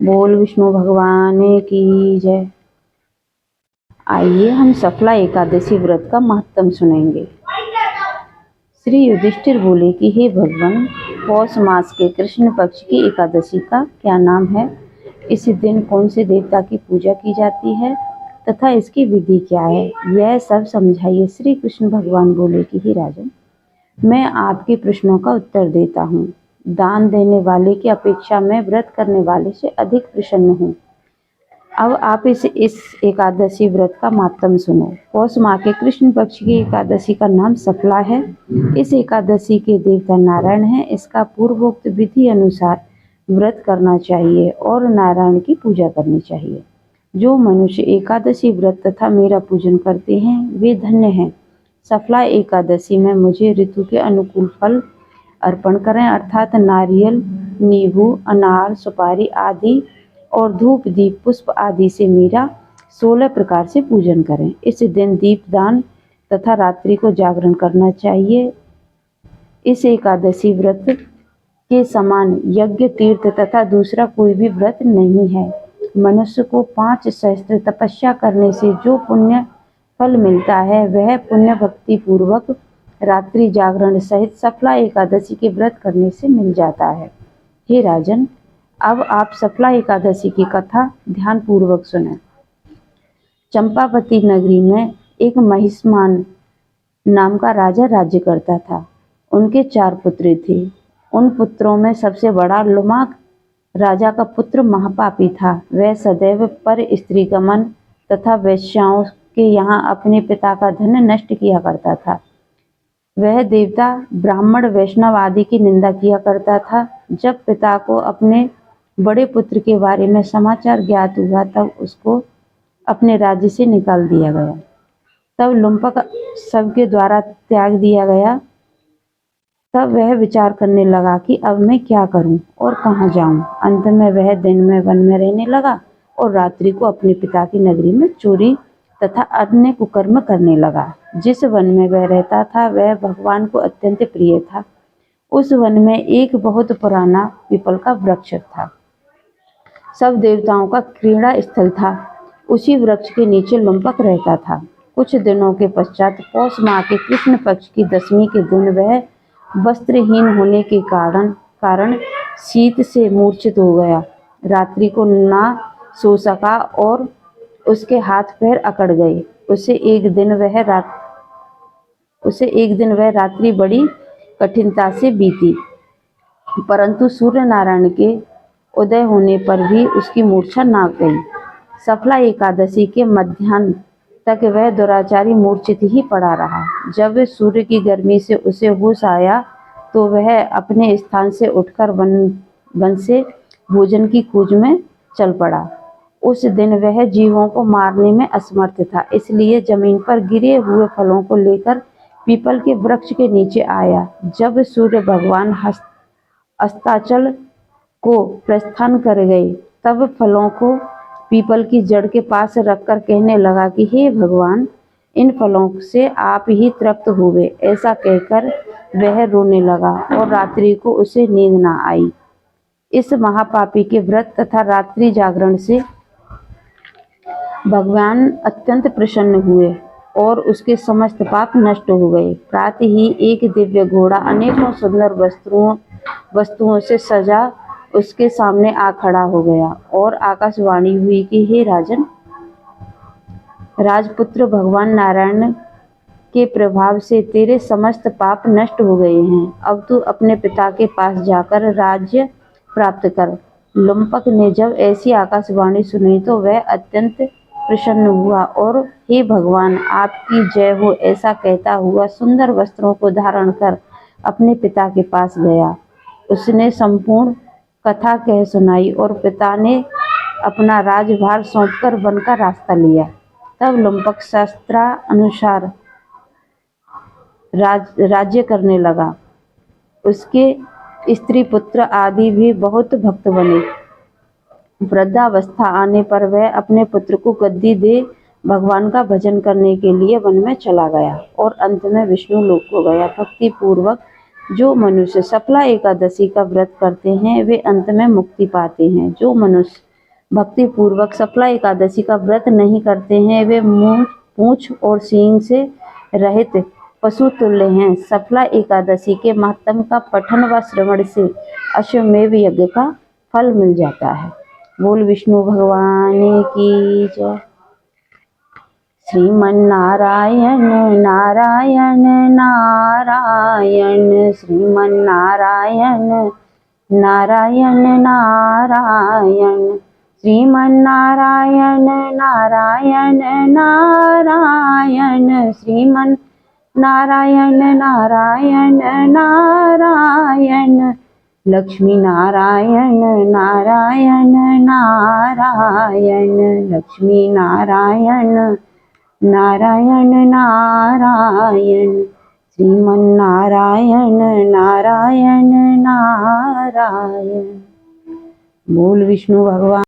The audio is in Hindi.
बोल विष्णु भगवान की जय। आइए हम सफला एकादशी व्रत का महत्व सुनेंगे। श्री युधिष्ठिर बोले कि हे भगवान, पौष मास के कृष्ण पक्ष की एकादशी का क्या नाम है? इस दिन कौन से देवता की पूजा की जाती है तथा इसकी विधि क्या है, यह सब समझाइए। श्री कृष्ण भगवान बोले कि हे राजन, मैं आपके प्रश्नों का उत्तर देता हूँ। दान देने वाले की अपेक्षा मैं व्रत करने वाले से अधिक प्रसन्न हूँ। अब आप इस एकादशी व्रत का मातम्य सुनो। पौष माह के कृष्ण पक्ष की एकादशी का नाम सफला है। इस एकादशी के देवता नारायण हैं। इसका पूर्वोक्त विधि अनुसार व्रत करना चाहिए और नारायण की पूजा करनी चाहिए। जो मनुष्य एकादशी व्रत तथा मेरा पूजन करते हैं वे धन्य हैं। सफला एकादशी में मुझे ऋतु के अनुकूल फल अर्पण करें, अर्थात नारियल, नींबू, अनार, सुपारी आदि और धूप, दीप, पुष्प आदि से मेरा 16 प्रकार से पूजन करें। इस दिन दीपदान तथा रात्रि को जागरण करना चाहिए। इस एकादशी व्रत के समान यज्ञ, तीर्थ तथा दूसरा कोई भी व्रत नहीं है। मनुष्य को 5 सहस्त्र तपस्या करने से जो पुण्य फल मिलता है वह पुण्य भक्ति पूर्वक रात्रि जागरण सहित सफला एकादशी के व्रत करने से मिल जाता है। हे राजन, अब आप सफला एकादशी की कथा ध्यान पूर्वक सुनें। चंपावती नगरी में एक महिष्मान नाम का राजा राज्य करता था। उनके 4 पुत्र थे। उन पुत्रों में सबसे बड़ा लुमाक राजा का पुत्र महापापी था। वह सदैव पर स्त्री गमन तथा वेश्याओं के यहाँ अपने पिता का धन नष्ट किया करता था। वह देवता, ब्राह्मण, वैष्णव आदि की निंदा किया करता था। जब पिता को अपने बड़े पुत्र के बारे में समाचार ज्ञात हुआ तब उसको अपने राज्य से निकाल दिया गया। तब लुम्पक सबके द्वारा त्याग दिया गया। तब वह विचार करने लगा कि अब मैं क्या करूं और कहाँ जाऊं। अंत में वह दिन में वन में रहने लगा और रात्रि को अपने पिता की नगरी में चोरी तथा अन्य कुकर्म करने लगा। जिस वन में वह रहता था वह भगवान को अत्यंत प्रिय था। उस वन में एक बहुत पुराना पीपल का वृक्ष था। सब देवताओं का क्रीड़ा स्थल था। उसी वृक्ष के नीचे लुम्पक रहता था। कुछ दिनों के पश्चात पौष माह के कृष्ण पक्ष की दशमी के दिन वह वस्त्रहीन होने के कारण शीत से मूर्छित हो गया। रात्रि को ना सो सका और उसके हाथ पैर अकड़ गए। उसे एक दिन वह रात्रि बड़ी कठिनता से बीती, परंतु सूर्य नारायण के उदय होने पर भी उसकी मूर्छा ना गई। सफला एकादशी के मध्याह्न तक वह दुराचारी मूर्छित ही पड़ा रहा। जब सूर्य की गर्मी से उसे होश आया तो वह अपने स्थान से उठकर वन से भोजन की खोज में चल पड़ा। उस दिन वह जीवों को मारने में असमर्थ था, इसलिए जमीन पर गिरे हुए फलों को लेकर पीपल के वृक्ष के नीचे आया। जब सूर्य भगवान अस्ताचल को प्रस्थान कर गए तब फलों को पीपल की जड़ के पास रखकर कहने लगा कि हे भगवान, इन फलों से आप ही तृप्त हुए। ऐसा कहकर वह रोने लगा और रात्रि को उसे नींद न आई। इस महापापी के व्रत तथा रात्रि जागरण से भगवान अत्यंत प्रसन्न हुए और उसके समस्त पाप नष्ट हो गए। प्रातः ही एक दिव्य घोड़ा अनेकों सुंदर वस्तुओं से सजा उसके सामने आ खड़ा हो गया और आकाशवाणी हुई कि हे राजन, राजपुत्र, भगवान नारायण के प्रभाव से तेरे समस्त पाप नष्ट हो गए हैं। अब तू अपने पिता के पास जाकर राज्य प्राप्त कर। लुम्पक ने जब ऐसी आकाशवाणी सुनी तो वह अत्यंत प्रसन्न हुआ और हे भगवान, आपकी जय हो ऐसा कहता हुआ सुंदर वस्त्रों को धारण कर अपने पिता के पास गया। उसने संपूर्ण कथा कह सुनाई और पिता ने अपना राजभार सौंपकर वन का रास्ता लिया। तब लुम्पक शास्त्रानुसार राज्य करने लगा। उसके स्त्री पुत्र आदि भी बहुत भक्त बने। वृद्धावस्था आने पर वह अपने पुत्र को गद्दी दे भगवान का भजन करने के लिए वन में चला गया और अंत में विष्णु लोक को गया। भक्ति पूर्वक जो मनुष्य सफला एकादशी का व्रत करते हैं वे अंत में मुक्ति पाते हैं। जो मनुष्य भक्ति पूर्वक सफला एकादशी का व्रत नहीं करते हैं वे मुंह पूंछ और सींग से रहित पशु तुल्य हैं। सफला एकादशी के महात्म का पठन व श्रवण से अश्वमेध यज्ञ का फल मिल जाता है। बोल विष्णु भगवान की जय। श्रीमन नारायण नारायण नारायण श्रीमन नारायण नारायण नारायण श्रीमन नारायण नारायण नारायण श्रीमन नारायण नारायण नारायण लक्ष्मी नारायण नारायण नारायण लक्ष्मी नारायण नारायण नारायण श्रीमन नारायण नारायण नारायण। बोल विष्णु भगवान।